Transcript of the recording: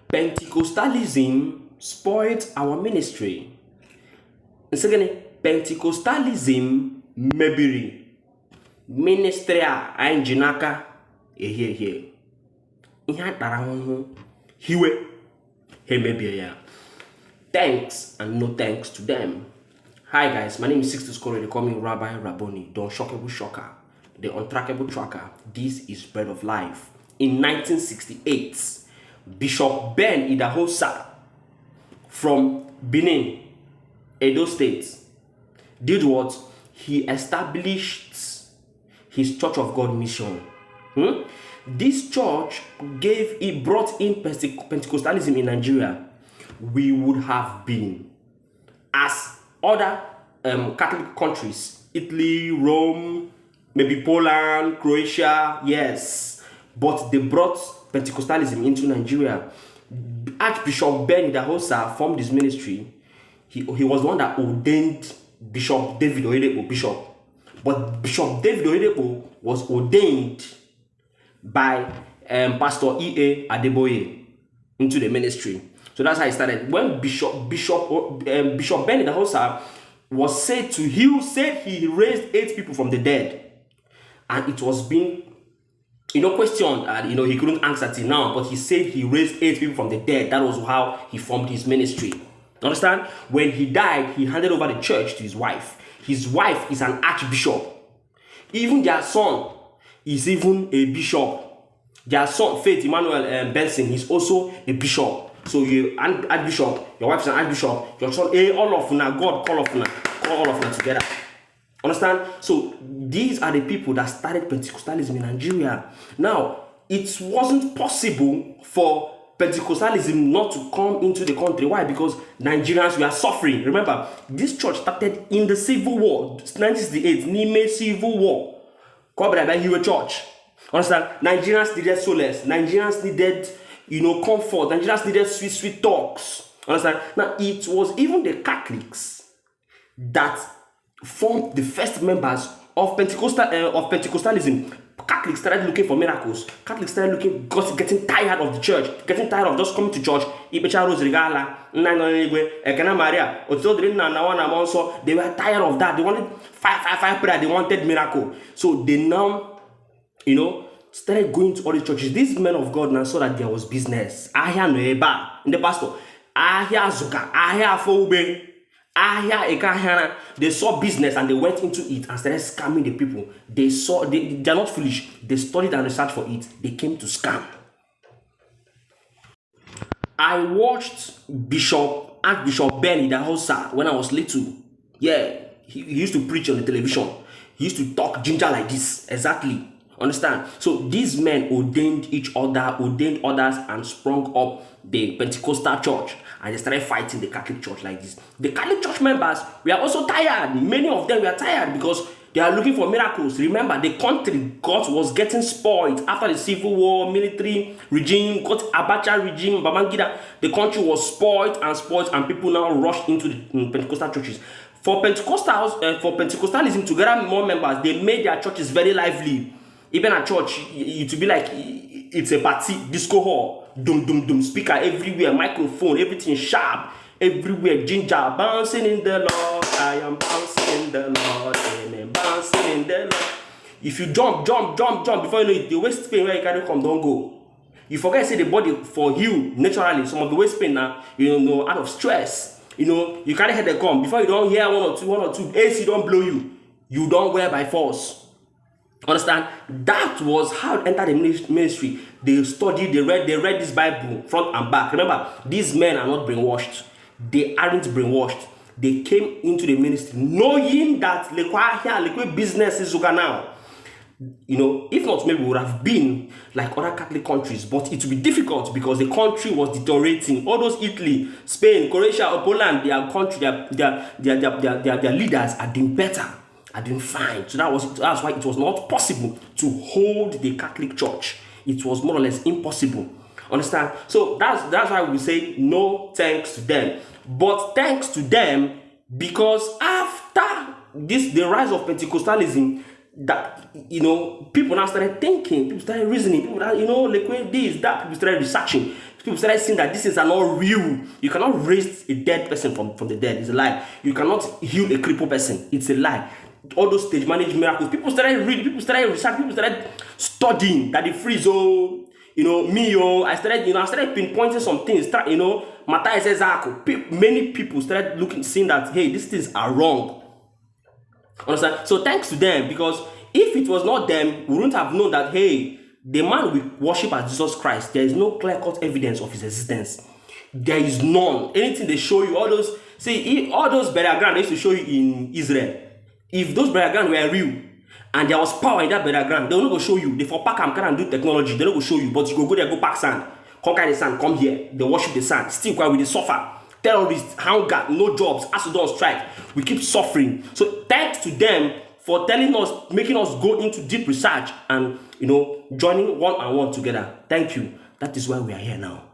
Pentecostalism spoilt our ministry. Second, Pentecostalism mebiri ministry a jinaka here. Ihe tara hiwe he mebiri ya. Thanks and no thanks to them. Hi guys, my name is Sixtus Corey. They call me Rabbi Rabboni, the unshockable shocker, the untrackable tracker. This is Bread of Life. In 1968, Bishop Ben Idahosa from Benin, Edo State, did what? He established his Church of God mission. This church brought in Pentecostalism in Nigeria. We would have been, as other Catholic countries, Italy, Rome, maybe Poland, Croatia, yes, but they brought Pentecostalism into Nigeria. Archbishop Ben Idahosa formed his ministry. He was the one that ordained Bishop David Oyedepo bishop, but Bishop David Oyedepo was ordained by Pastor E.A. Adeboye into the ministry. So that's how it started. When Bishop Ben Idahosa was said to heal, said he raised 8 people from the dead, and it was being, questioned. He couldn't answer till now, but he said he raised 8 people from the dead. That was how he formed his ministry. Understand? When he died, he handed over the church to his wife. His wife is an archbishop. Even their son is even a bishop. Their son, Faith Emmanuel Benson, is also a bishop. So you an archbishop, your wife's an archbishop, your son, all of them, God call all of them together. Understand? So these are the people that started Pentecostalism in Nigeria. Now, it wasn't possible for Pentecostalism not to come into the country. Why? Because Nigerians were suffering. Remember, this church started in the Civil War, 1968, Nime Civil War. Covered by Hero Church. Understand? Nigerians needed solace. Nigerians needed, comfort. Nigerians needed sweet talks. Understand? Now, it was even the Catholics that formed the first members of Pentecostalism. Catholics started looking for miracles. Catholics started getting tired of the church, getting tired of just coming to church. They were tired of that. They wanted five prayer. They wanted miracle. So they now, started going to all the churches. These men of God now saw that there was business. Ahia noeba in the pastor. Ahia zuka. Ahia foube. They saw business and they went into it and started scamming the people. They're not foolish. They studied and researched for it. They came to scam. I watched Archbishop Ben Idahosa when I was little. Yeah, he used to preach on the television. He used to talk ginger like this. Exactly. Understand? So these men ordained each other, ordained others, and sprung up the Pentecostal church, and they started fighting the Catholic church like this. The Catholic church members were also tired. Many of them were tired because they are looking for miracles. Remember, the country was getting spoiled after the Civil War, military regime, got Abacha regime, Babangida. The country was spoiled, and people now rushed into the Pentecostal churches. For Pentecostalism to gather more members, they made their churches very lively. Even at church, it would be like it's a party, disco hall, dum, speaker everywhere, microphone, everything sharp, everywhere, ginger, bouncing in the Lord, I am bouncing in the Lord, and bouncing in the Lord. If you jump, before you know it, the waist pain where you carry come, don't go. You forget, say the body for you, naturally, some of the waist pain now, out of stress, you carry headache come, before you don't hear one or two, AC don't blow you don't wear by force. Understand? That was how it entered the ministry. They studied, they read this Bible front and back. Remember, these men are not brainwashed. They aren't brainwashed. They came into the ministry knowing that the business is now. If not, maybe we would have been like other Catholic countries, but it would be difficult because the country was deteriorating. All those Italy, Spain, Croatia, or Poland, their country, their leaders are doing better. I didn't find. So that's why it was not possible to hold the Catholic Church. It was more or less impossible. Understand? So that's why we say no thanks to them. But thanks to them, because after the rise of Pentecostalism, that people now started thinking, people started reasoning, people that like this, that people started researching. People started saying that these things are not real. You cannot raise a dead person from the dead. It's a lie. You cannot heal a crippled person. It's a lie. All those stage managed miracles. People started reading. People started researching. People started studying that the freeze. I started pinpointing some things. Matthias Ezako. Many people started looking, seeing that, hey, these things are wrong. Understand? So thanks to them, because if it was not them, we wouldn't have known that, hey, the man we worship as Jesus Christ, there is no clear-cut evidence of his existence. There is none. Anything they show you, all those burial ground they used to show you in Israel, if those burial ground were real, and there was power in that burial ground, they will not go show you. They for pack and do technology, they don't go show you, but you go there, go pack sand, conquer the sand, come here, they worship the sand, still quite with the suffer. Terrorists, hunger, no jobs, as we don't strike, we keep suffering. So thanks to them for telling us, making us go into deep research and joining one-on-one together. Thank you. That is why we are here now.